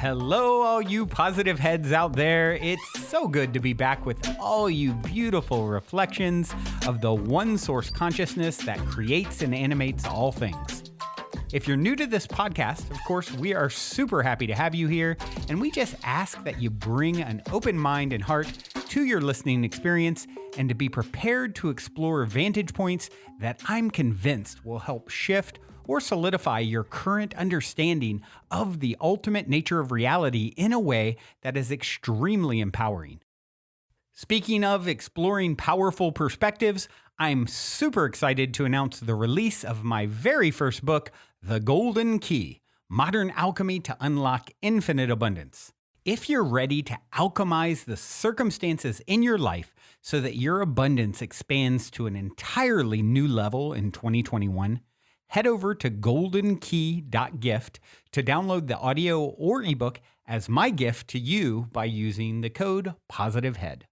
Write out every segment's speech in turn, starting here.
Hello, all you positive heads out there. It's so good to be back with all you beautiful reflections of the one source consciousness that creates and animates all things. If you're new to this podcast, of course, we are super happy to have you here, and we just ask that you bring an open mind and heart to your listening experience and to be prepared to explore vantage points that I'm convinced will help shift or solidify your current understanding of the ultimate nature of reality in a way that is extremely empowering. Speaking of exploring powerful perspectives, I'm super excited to announce the release of my very first book, The Golden Key: Modern Alchemy to Unlock Infinite Abundance. If you're ready to alchemize the circumstances in your life so that your abundance expands to an entirely new level in 2021, head over to goldenkey.gift to download the audio or ebook as my gift to you by using the code POSITIVEHEAD.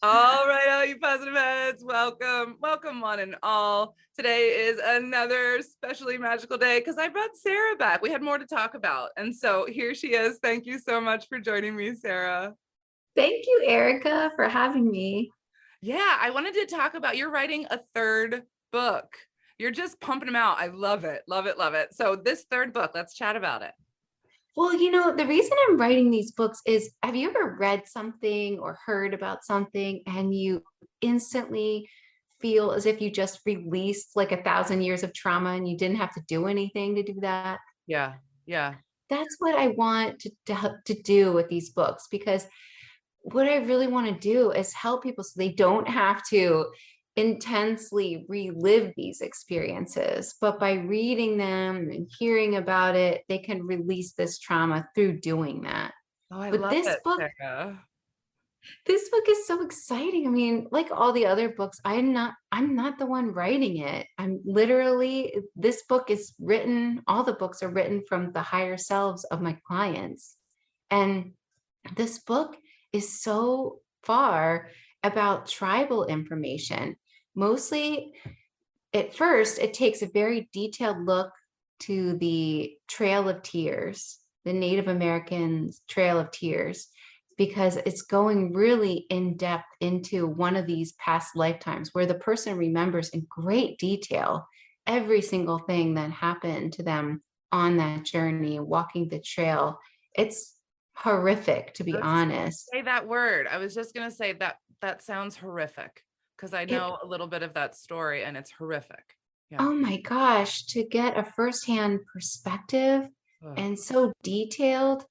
All right, all you positive heads, welcome one and all. Today is another specially magical day because I brought Sarah back. We had more to talk about, and so here she is. Thank you so much for joining me, Sarah. Thank you, Erica, for having me. Yeah, I wanted to talk about, you're writing a third book. You're just pumping them out. I love it, love it, love it. So this third book, let's chat about it. Well, the reason I'm writing these books is, have you ever read something or heard about something and you instantly feel as if you just released like 1,000 years of trauma and you didn't have to do anything to do that? Yeah. That's what I want to do with these books, because what I really want to do is help people so they don't have to intensely relive these experiences, but by reading them and hearing about it, they can release this trauma through doing that. Oh, I But love this it, book, Sarah. this book is so exciting. I mean, like all the other books, I'm not the one writing it. This book is written, all the books are written from the higher selves of my clients. And this book is so far about tribal information. Mostly, at first, it takes a very detailed look to the Trail of Tears, the Native Americans' Trail of Tears, because it's going really in depth into one of these past lifetimes where the person remembers in great detail every single thing that happened to them on that journey, walking the trail. It's horrific, to be honest. Say that word. I was just going to say that sounds horrific because I know a little bit of that story and it's horrific. Yeah. Oh my gosh, to get a firsthand perspective and so detailed.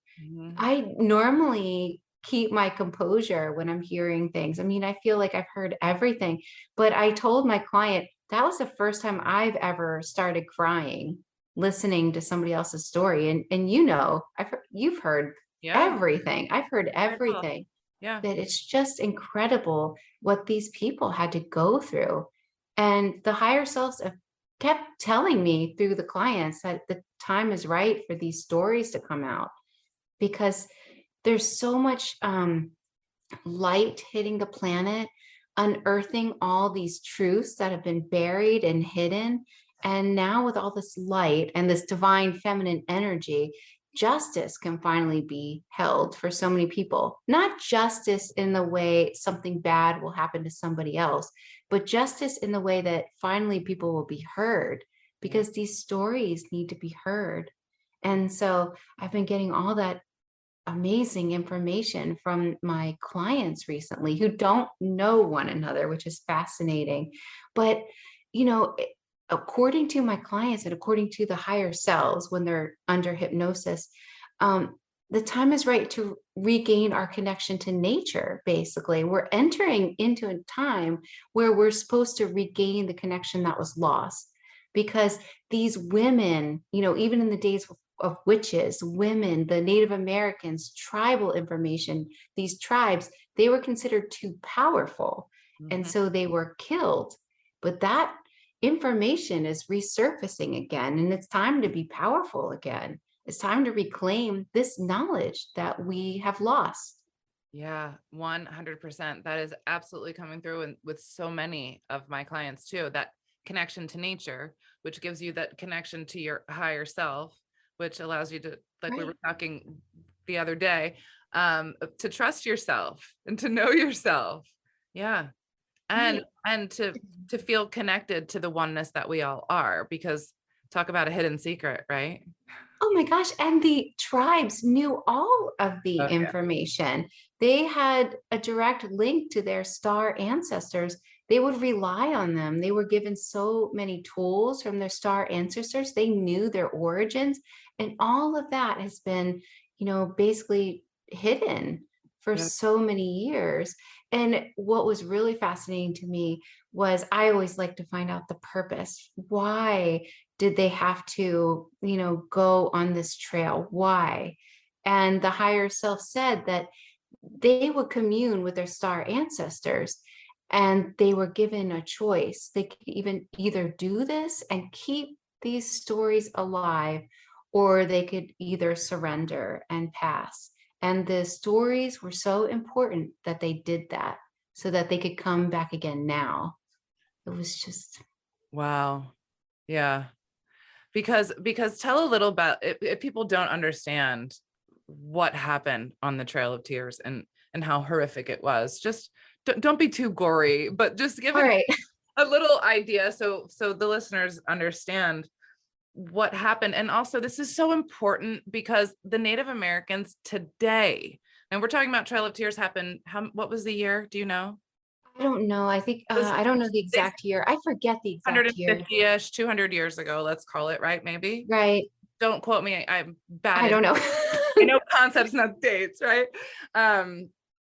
I normally keep my composure when I'm hearing things. I mean, I feel like I've heard everything, but I told my client that was the first time I've ever started crying listening to somebody else's story. And you've heard everything. I've heard everything. Yeah. That it's just incredible what these people had to go through. And the higher selves have kept telling me through the clients that the time is right for these stories to come out, because there's so much light hitting the planet, unearthing all these truths that have been buried and hidden. And now with all this light and this divine feminine energy, justice can finally be held for so many people. Not justice in the way something bad will happen to somebody else, but justice in the way that finally people will be heard, because these stories need to be heard. And so I've been getting all that amazing information from my clients recently who don't know one another, which is fascinating. But, according to my clients and according to the higher selves, when they're under hypnosis, the time is right to regain our connection to nature. Basically, we're entering into a time where we're supposed to regain the connection that was lost, because these women, even in the days of witches, women, the Native Americans, tribal information, these tribes, they were considered too powerful. And so they were killed. But that information is resurfacing again, and it's time to be powerful again. It's time to reclaim this knowledge that we have lost. Yeah, 100%. That is absolutely coming through, and with so many of my clients too, that connection to nature, which gives you that connection to your higher self, which allows you to, like we were talking the other day, to trust yourself and to know yourself. Yeah. And to feel connected to the oneness that we all are, because talk about a hidden secret, right? Oh my gosh. And the tribes knew all of the Oh, yeah. information. They had a direct link to their star ancestors. They would rely on them. They were given so many tools from their star ancestors. They knew their origins. And all of that has been, basically hidden for Yeah. so many years. And what was really fascinating to me was I always like to find out the purpose. Why did they have to, go on this trail? Why? And the higher self said that they would commune with their star ancestors and they were given a choice. They could even either do this and keep these stories alive, or they could either surrender and pass. And the stories were so important that they did that so that they could come back again now. It was just Wow. Yeah. Because tell a little about if people don't understand what happened on the Trail of Tears and how horrific it was. Just don't be too gory, but just give all right. a little idea so the listeners understand what happened. And also, this is so important because the Native Americans today, and we're talking about Trail of Tears happened, what was the year? Do you know? I don't know. I think It was I don't know the exact year. I forget the exact year. 150-ish, 200 years ago, let's call it, right? Maybe. Right. Don't quote me. I'm bad I at don't know. I know concepts, not dates, right?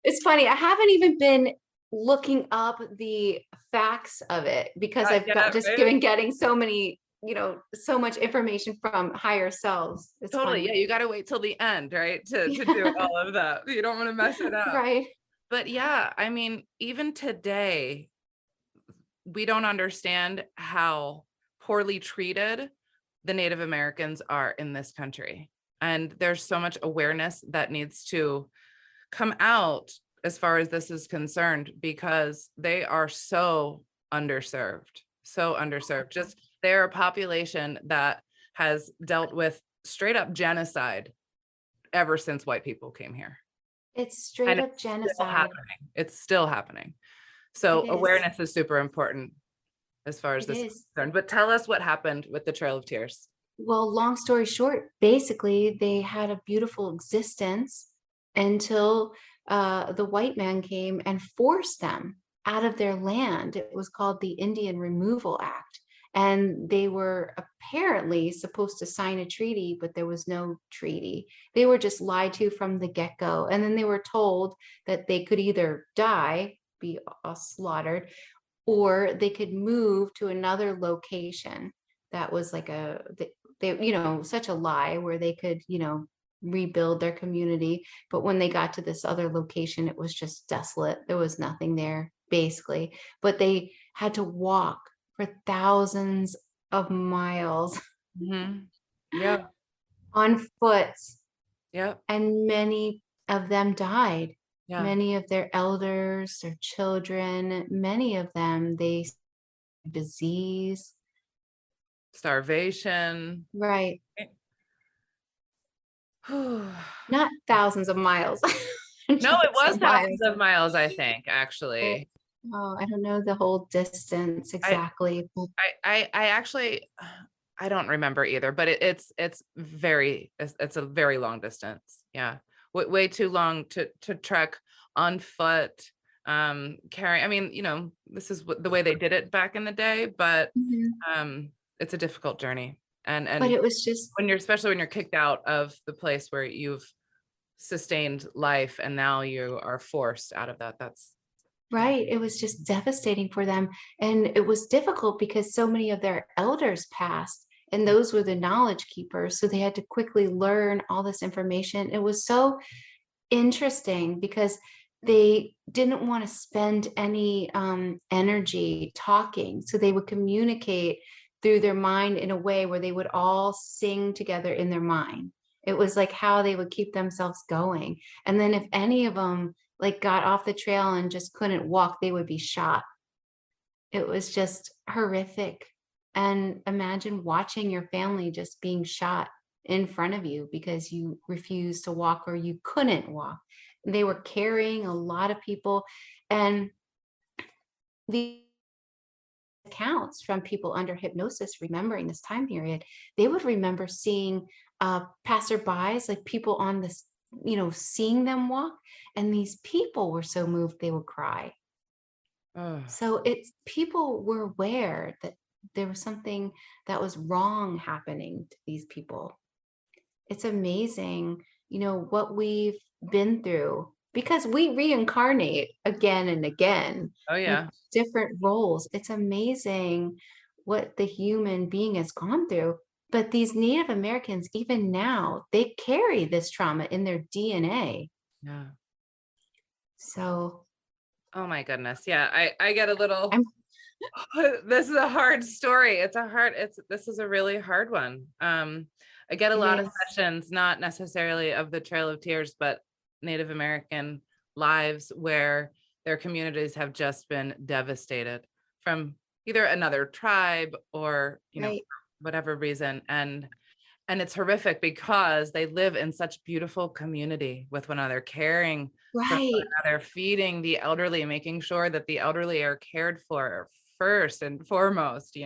It's funny. I haven't even been looking up the facts of it because I've got Yeah, just right? getting so many, so much information from higher selves. It's Totally. Yeah, funny. you got to wait till the end, right? To do Yeah. all of that. You don't want to mess it up. Right. But yeah, I mean, even today, we don't understand how poorly treated the Native Americans are in this country. And there's so much awareness that needs to come out as far as this is concerned, because they are so underserved, so underserved. Just they're a population that has dealt with straight up genocide ever since white people came here. It's straight And up it's still genocide. happening. It's still happening. So It is. awareness is super important as far as It this is is. concerned. But tell us what happened with the Trail of Tears. Well, long story short, basically, they had a beautiful existence until the white man came and forced them out of their land. It was called the Indian Removal Act. And they were apparently supposed to sign a treaty, but there was no treaty. They were just lied to from the get-go. And then they were told that they could either die, be slaughtered, or they could move to another location that was like such a lie where they could, rebuild their community. But when they got to this other location, it was just desolate. There was nothing there, basically. But they had to walk for thousands of miles Mm-hmm. Yeah. on foot, Yep. and many of them died. Yeah. Many of their elders, their children, many of them, they disease. Starvation. Right. No, Not thousands of miles. it Hundreds was of thousands miles. of miles, I think, Right. actually. Oh, I don't know the whole distance I exactly. But I actually I don't remember either, but it's a very long distance. Yeah. Way too long to trek on foot. Carry, I mean, this is the way they did it back in the day, but Mhm. it's a difficult journey. And But it was just especially when you're kicked out of the place where you've sustained life and now you are forced out of that. That's right. It was just devastating for them. And it was difficult because so many of their elders passed, and those were the knowledge keepers. So they had to quickly learn all this information. It was so interesting because they didn't want to spend any energy talking. So they would communicate through their mind in a way where they would all sing together in their mind. It was like how they would keep themselves going. And then if any of them like got off the trail and just couldn't walk, they would be shot. It was just horrific. And imagine watching your family just being shot in front of you because you refused to walk or you couldn't walk. They were carrying a lot of people. And the accounts from people under hypnosis remembering this time period, they would remember seeing passerbys, like people on this, seeing them walk. And these people were so moved they would cry. Oh, So it's people were aware that there was something that was wrong happening to these people. It's amazing, what we've been through because we reincarnate again and again oh with yeah. different roles. It's amazing what the human being has gone through. But these Native Americans, even now, they carry this trauma in their DNA. Yeah. So Oh my goodness. Yeah. I get a little, I'm this is a hard story. This is a really hard one. I get a it lot of is sessions, not necessarily of the Trail of Tears, but Native American lives where their communities have just been devastated from either another tribe or, right, whatever reason. And it's horrific because they live in such beautiful community with one another, caring for one right, another, feeding the elderly, making sure that the elderly are cared for first and foremost,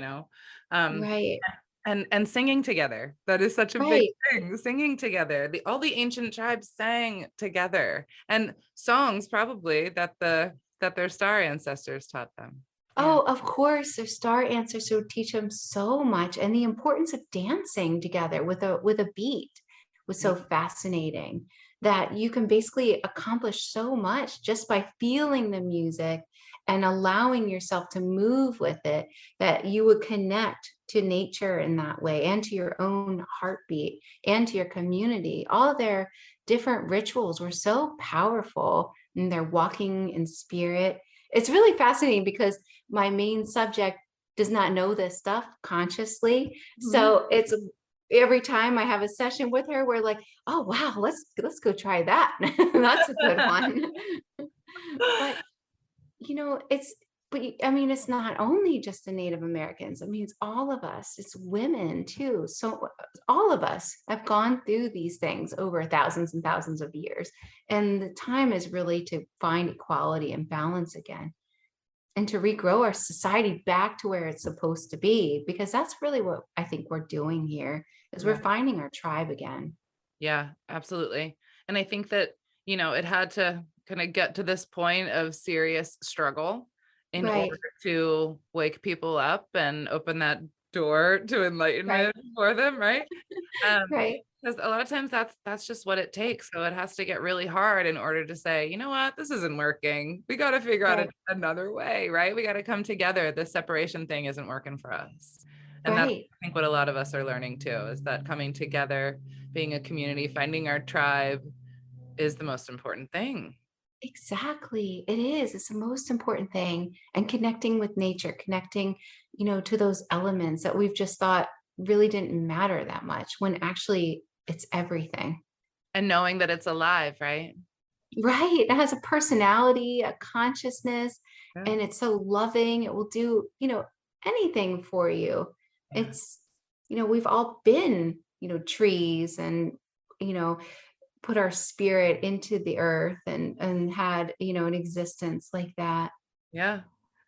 um, right, and singing together. That is such a big right. thing. Singing together. All the ancient tribes sang together, and songs probably that their star ancestors taught them. Yeah. Oh, of course, their star ancestors would teach them so much, and the importance of dancing together with a beat was Yeah. so fascinating that you can basically accomplish so much just by feeling the music and allowing yourself to move with it, that you would connect to nature in that way and to your own heartbeat and to your community. All of their different rituals were so powerful, and they're walking in spirit. It's really fascinating because my main subject does not know this stuff consciously. Mhm. So it's every time I have a session with her, we're like, oh wow, let's go try that. That's a good one. But it's I mean, it's not only just the Native Americans. I mean, it's all of us. It's women too. So all of us have gone through these things over thousands and thousands of years. And the time is really to find equality and balance again and to regrow our society back to where it's supposed to be, because that's really what I think we're doing here is we're Yeah. finding our tribe again. Yeah, absolutely. And I think that, it had to kind of get to this point of serious struggle in order Right, to wake people up and open that door to right, enlightenment for them, right? Um, right, because a lot of times that's just what it takes. So it has to get really hard in order to say, you know what, this isn't working. We got to figure out right, another way, right? We got to come together. This separation thing isn't working for us. And that's, right. I think, what a lot of us are learning too, is that coming together, being a community, finding our tribe is the most important thing. Exactly. It is. It's the most important thing. And connecting with nature, connecting, to those elements that we've just thought really didn't matter that much when actually it's everything. And knowing that it's alive, right? Right. It has a personality, a consciousness, Yeah. and it's so loving. It will do, anything for you. Yeah. It's, we've all been, trees and, you know, put our spirit into the earth and had, an existence like that. Yeah.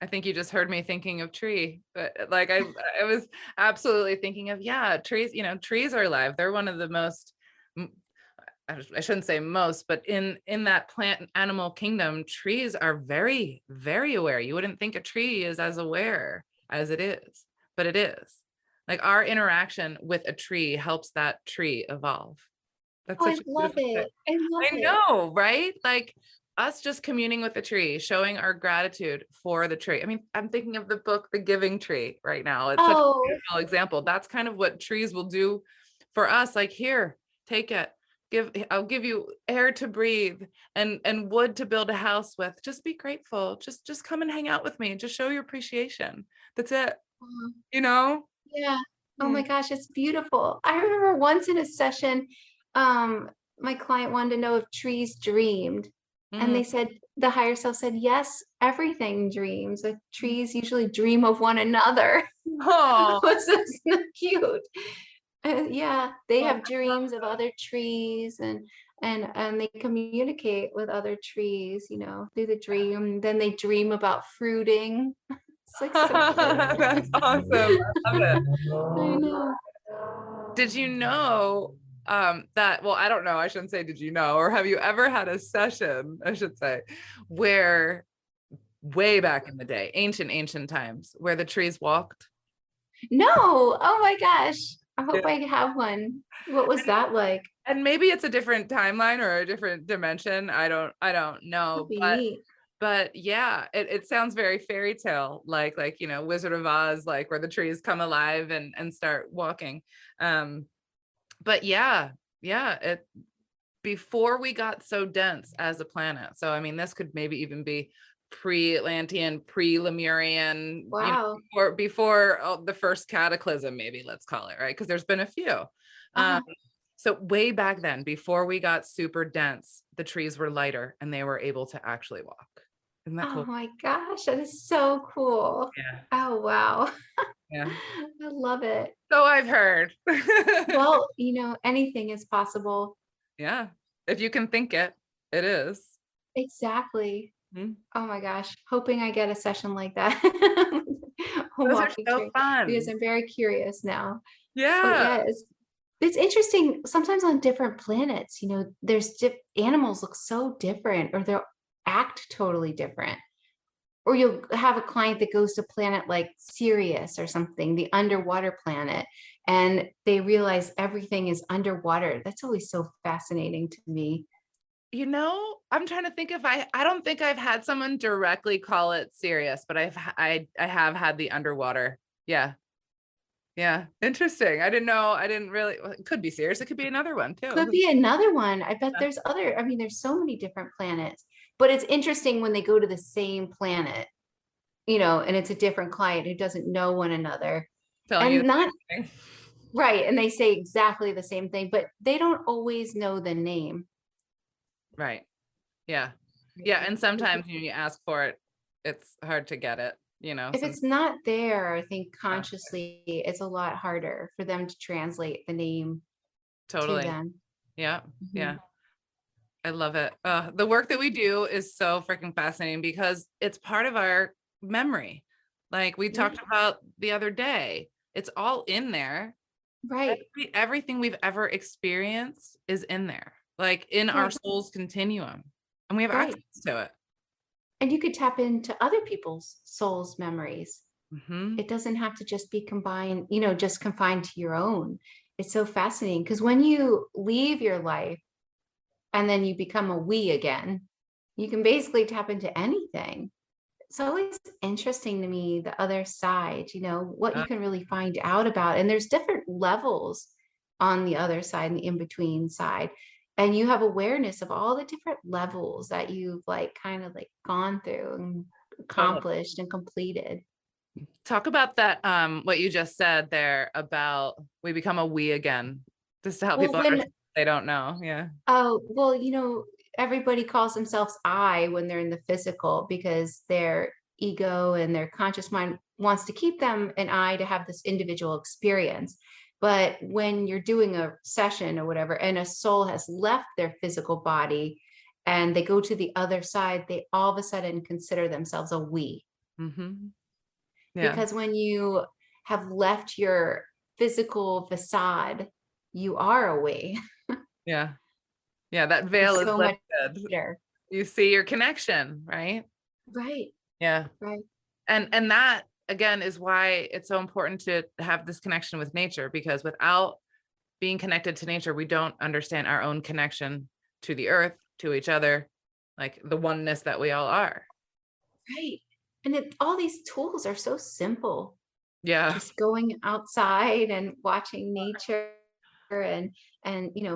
I think you just heard me thinking of tree, but like I was absolutely thinking of, yeah, trees, trees are alive. They're one of the most, m- I shouldn't say most, but in that plant and animal kingdom, trees are very, very aware. You wouldn't think a tree is as aware as it is, but it is. Like our interaction with a tree helps that tree evolve. That's Oh, I such a love beautiful thing. it. I love I it. know, right? Like us just communing with the tree, showing our gratitude for the tree. I mean, I'm thinking of the book, The Giving Tree, right now. It's such a Oh, beautiful example. That's kind of what trees will do for us. Like, here, take it. I'll give you air to breathe and wood to build a house with. Just be grateful. Just come and hang out with me and just show your appreciation. That's it, oh, you know? yeah. Oh Mm. my gosh, it's beautiful. I remember once in a session, um, my client wanted to know if trees dreamed. And Mm. they said, the higher self said, yes, everything dreams. The trees usually dream of one another. Oh, What's so cute? Yeah, they have dreams of other trees, and they communicate with other trees, through the dream. Then they dream about fruiting. It's like so that's awesome. I love it. I know. Did you know that, well, I don't know, I shouldn't say did you know, or have you ever had a session, I should say, where way back in the day, ancient times, where the trees walked? No, oh my gosh. I Yeah. hope I have one. What was that like? And maybe it's a different timeline or a different dimension. I don't That'd know, be but neat. yeah, it sounds very fairy tale, like Wizard of Oz, like where the trees come alive and start walking. But yeah, it before we got so dense as a planet. So I mean, this could maybe even be pre-Atlantean, pre-Lemurian, Wow. before the first cataclysm, maybe let's call it, right? Because there's been a few. Um, Uh-huh. so way back then, before we got super dense, the trees were lighter and they were able to actually walk. Isn't that Oh cool? my gosh, that is so cool. Yeah, Oh wow. yeah. I love it. So I've heard. Well, anything is possible. Yeah, if you can think it, it is. Exactly. Mhm. Oh my gosh. Hoping I get a session like that. A Those are walking so tree, because fun. I'm very curious now. But Yeah. yeah, it's interesting. Sometimes on different planets, there's animals look so different, or they'll act totally different. Or you'll have a client that goes to planet like Sirius or something, the underwater planet, and they realize everything is underwater. That's always so fascinating to me. I'm trying to think if I don't think I've had someone directly call it serious, but I have had the underwater. Yeah. Yeah. Interesting. I didn't know. I didn't really, well, it could be serious. It could be another one Could too. be another one. I bet Yeah. there's other, I mean, there's so many different planets, but it's interesting when they go to the same planet, and it's a different client who doesn't know one another. Telling you And the not same thing. right. And they say exactly the same thing, but they don't always know the name. Right. Yeah. Yeah. And sometimes when you ask for it, it's hard to get it, If some it's not there, I think consciously it's a lot harder for them to translate the name to totally. them. Yeah. Yeah. Mhm. I love it. The work that we do is so freaking fascinating because it's part of our memory. Like we Yeah, talked about the other day, it's all in there. right, Everything we've ever experienced is in there, like in our right, soul's continuum, and we have right. access to it. And you could tap into other people's souls memories. Hmm. It doesn't have to just be combined, just confined to your own. It's so fascinating because when you leave your life and then you become a we again, you can basically tap into anything. It's always interesting to me, the other side, what you Uh, can really find out about. And there's different levels on the other side and the in-between side. And you have awareness of all the different levels that you've kind of gone through and totally. accomplished and completed. Talk about that. What you just said there about we become a we again, just to help Well, people understand when if they don't know. Yeah. Oh, well, everybody calls themselves I when they're in the physical because their ego and their conscious mind wants to keep them an I to have this individual experience. But when you're doing a session or whatever, and a soul has left their physical body and they go to the other side, they all of a sudden consider themselves a we. Hmm. Yeah. Because when you have left your physical facade, you are a we. Yeah. Yeah. That veil It's is so much lifted. better. You see your connection, right? Right, Yeah. right. And that again is why it's so important to have this connection with nature, because without being connected to nature, we don't understand our own connection to the earth, to each other, like the oneness that we all are. Right. And all these tools are so simple. Yeah. Just going outside and watching nature and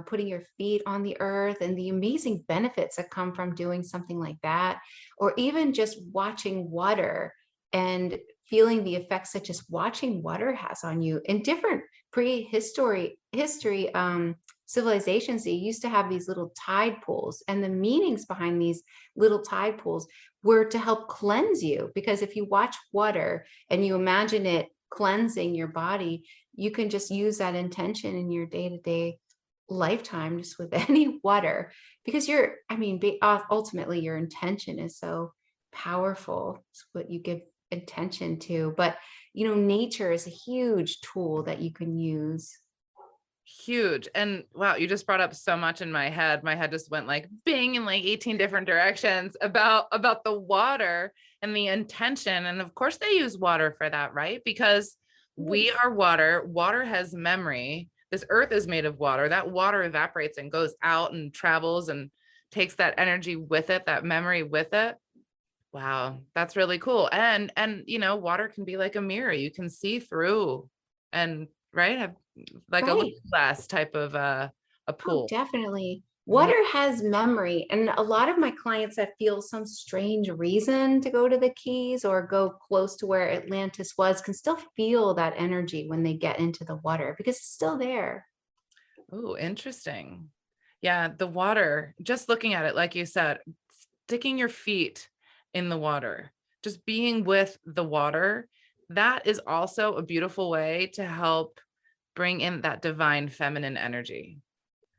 putting your feet on the earth and the amazing benefits that come from doing something like that, or even just watching water and feeling the effects that just watching water has on you in different prehistory history civilizations, they used to have these little tide pools, and the meanings behind these little tide pools were to help cleanse you. Because if you watch water and you imagine it cleansing your body, you can just use that intention in your day-to-day lifetime just with any water, because ultimately your intention is so powerful. It's what you give attention to. But nature is a huge tool that you can use. Huge. And wow, you just brought up so much in my head. My head just went like bing in like 18 different directions about the water and the intention. And of course they use water for that, right? Because we are water. Water has memory. This earth is made of water. That water evaporates and goes out and travels and takes that energy with it, that memory with it. Wow, that's really cool. And water can be like a mirror. You can see through and have like a Right. looking glass type of a Oh, pool. definitely. Yeah. Water has memory. And a lot of my clients that feel some strange reason to go to the Keys or go close to where Atlantis was can still feel that energy when they get into the water, because it's still there. Oh, interesting. Yeah, the water, just looking at it, like you said, sticking your feet in the water, just being with the water, that is also a beautiful way to help bring in that divine feminine energy.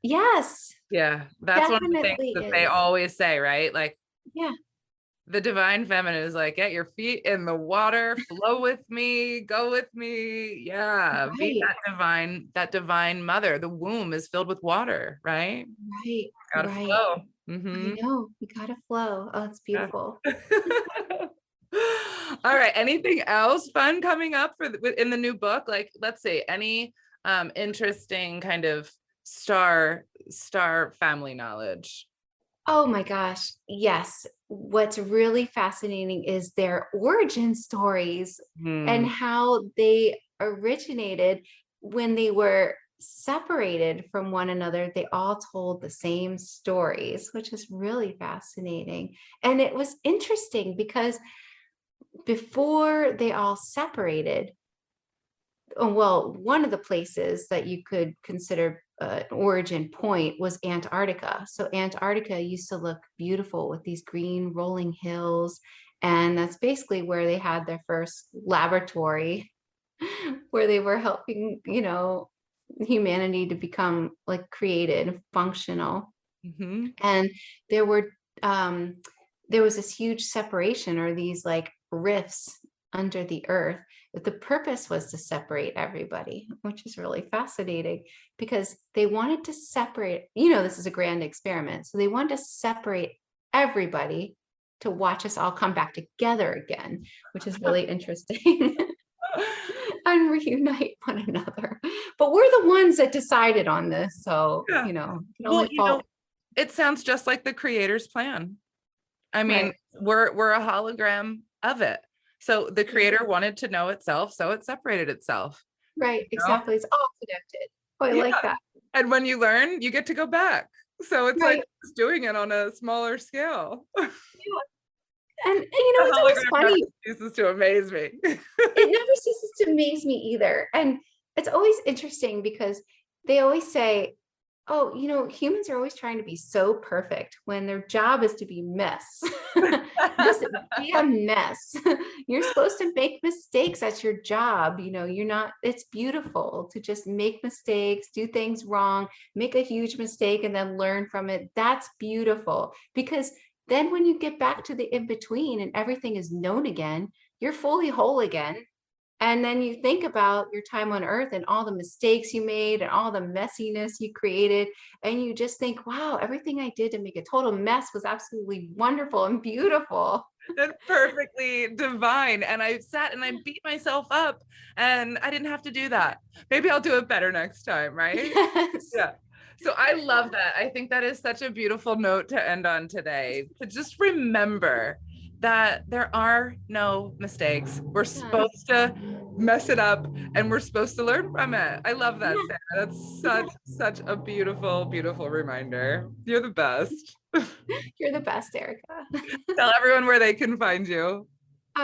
Yes, Yeah, that's one of the things definitely that they is. always say, right? Like Yeah, the divine feminine is like, get your feet in the water, flow with me, go with me. Yeah, be right, that divine mother. The womb is filled with water, right? right, Gotta right. flow. I Mm-hmm. know. You gotta flow. Oh, it's Yeah. beautiful. All right. Anything else fun coming up in the new book? Like, let's see, any interesting kind of star family knowledge? Oh my gosh. Yes. What's really fascinating is their origin stories and Hmm. how they originated when they were separated from one another. They all told the same stories, which is really fascinating. And it was interesting because before they all separated, well, one of the places that you could consider an origin point was Antarctica. So Antarctica used to look beautiful with these green rolling hills. And that's basically where they had their first laboratory where they were helping, humanity to become like created and functional. Hmm. And there were um there was this huge separation, or these like rifts under the earth, that the purpose was to separate everybody, which is really fascinating, because they wanted to separate, this is a grand experiment, so they wanted to separate everybody to watch us all come back together again, which is really interesting. And reunite one another, but we're the ones that decided on this, so Yeah. can Well, only fault. it sounds just like the creator's plan. I mean, Right. we're a hologram of it. So the Yeah. creator wanted to know itself, so it separated itself. Right, You know? exactly. It's all connected. Oh, I Yeah. like that. And when you learn, you get to go back. So it's like Right. just doing it on a smaller scale. Yeah. And The it's always hologram never funny. ceases to amaze me. It never ceases to amaze me either. And it's always interesting because they always say, oh, humans are always trying to be so perfect when their job is to be mess. Just be a mess. You're supposed to make mistakes. That's your job. You're not, it's beautiful to just make mistakes, do things wrong, make a huge mistake, and then learn from it. That's beautiful, because then when you get back to the in between and everything is known again, you're fully whole again. And then you think about your time on earth and all the mistakes you made and all the messiness you created. And you just think, wow, everything I did to make a total mess was absolutely wonderful and beautiful. And perfectly divine. And I sat and I beat myself up and I didn't have to do that. Maybe I'll do it better next time, right? Yes. Yeah. So I love that. I think that is such a beautiful note to end on today, to just remember that there are no mistakes. We're Yeah. supposed to mess it up and we're supposed to learn from it. I love that, Yeah. Sarah. That's Yeah. such a beautiful, beautiful reminder. You're the best. You're the best, Erica. Tell everyone where they can find you.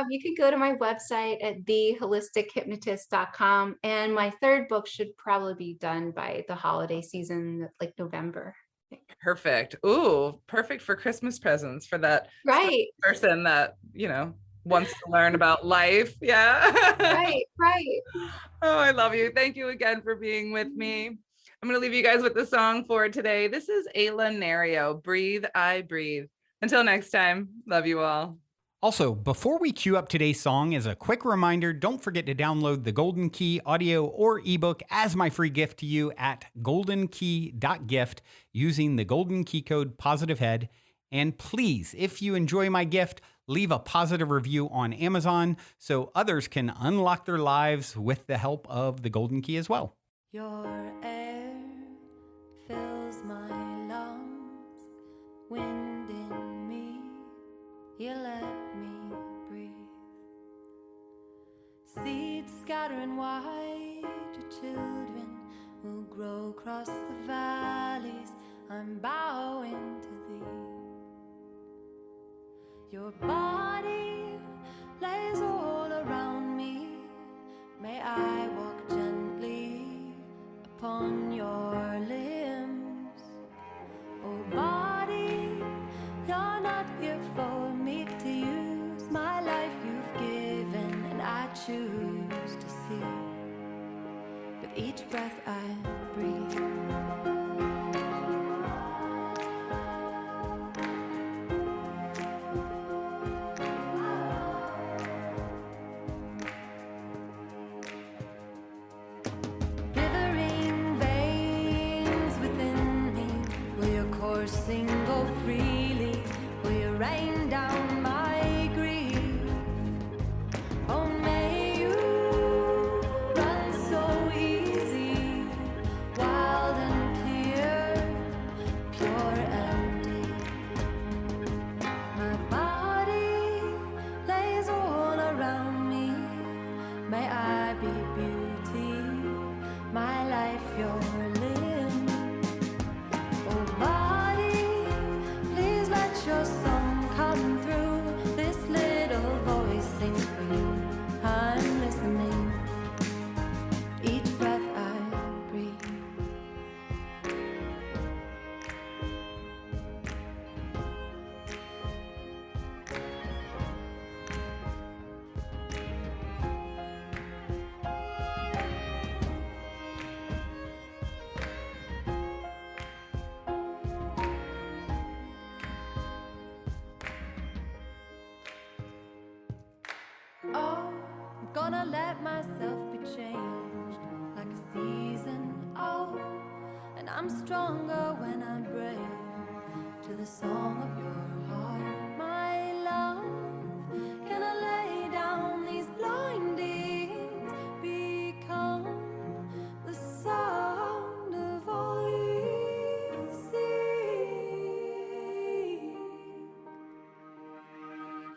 You could go to my website at theholistichuhypnotist.com. And my third book should probably be done by the holiday season, like November. Perfect. Ooh, perfect for Christmas presents for that Right, person that, wants to learn about life. Yeah. right, right. Oh, I love you. Thank you again for being with me. I'm going to leave you guys with the song for today. This is Ayla Nario, Breathe, I Breathe. Until next time, love you all. Also, before we cue up today's song, as a quick reminder, don't forget to download the Golden Key audio or ebook as my free gift to you at goldenkey.gift using the Golden Key code POSITIVEHEAD. And please, if you enjoy my gift, leave a positive review on Amazon so others can unlock their lives with the help of the Golden Key as well. Your air fills my lungs, wind in me, you let me breathe. Seeds scattering wide, your children will grow across the valleys. I'm bowing to thee. Your body lays all around me. May I walk gently upon your limbs. Oh body, you're not here for me to use. My life you've given and I choose to see. With each breath I breathe. Go freely, will you rain down my grief? Oh, may you run so easy, wild and clear, pure and deep. My body lays all around me. May I be beauty, my life your limb. Oh, your song come through. This little voice sings for you. I'm listening. Each breath I breathe. Oh, I'm gonna let myself be changed like a season. Oh, and I'm stronger when I'm brave to the song of your heart. My love, can I lay down these blindings? Become the sound of all you see.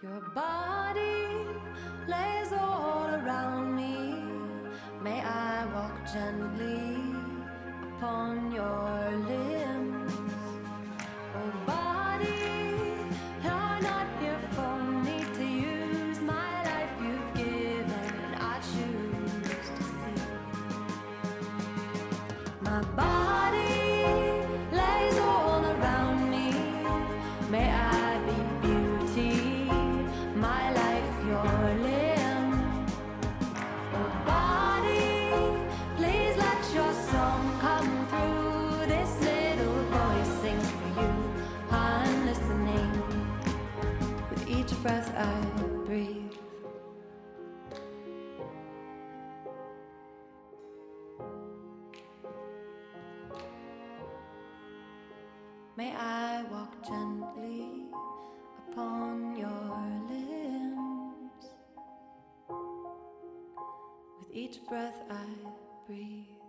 Your body lays all around me. May I walk gently upon your limbs. Oh body, you're not here for me to use. My life you've given and I choose to see. My body lays all around me. May I be beauty, my life your limb. Oh body, please let your song come through. This little voice sings for you. I'm listening. With each breath I breathe. May I walk gently upon your limbs. With each breath I breathe.